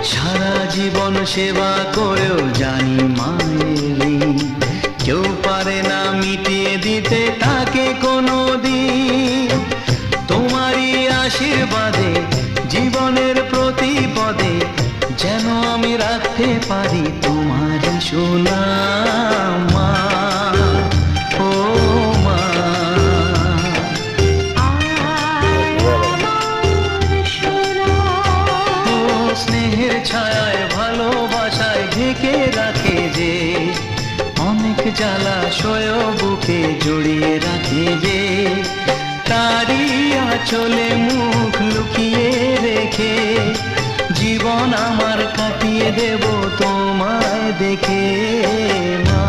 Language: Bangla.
সারা জীবন সেবা করেও জানি মায়ের ঋণ কেউ পারে না মিটিয়ে দিতে তাকে কোনো দিন। তোমারই আশীর্বাদে জীবনের প্রতি পদে যেন আমি রাখতে পারি তোমারই সুনাম মা, ও মা। ও স্নেহের ছায়ায় ভালোবাসায় ঢেকে রাখে যে, অনেক জ্বালাশয় বুকে জড়িয়ে রাখে যে, তারই আঁচলে মুখ লুকিয়ে রেখে জীবন আমার কাটিয়ে দেব তোমায় দেখে মা।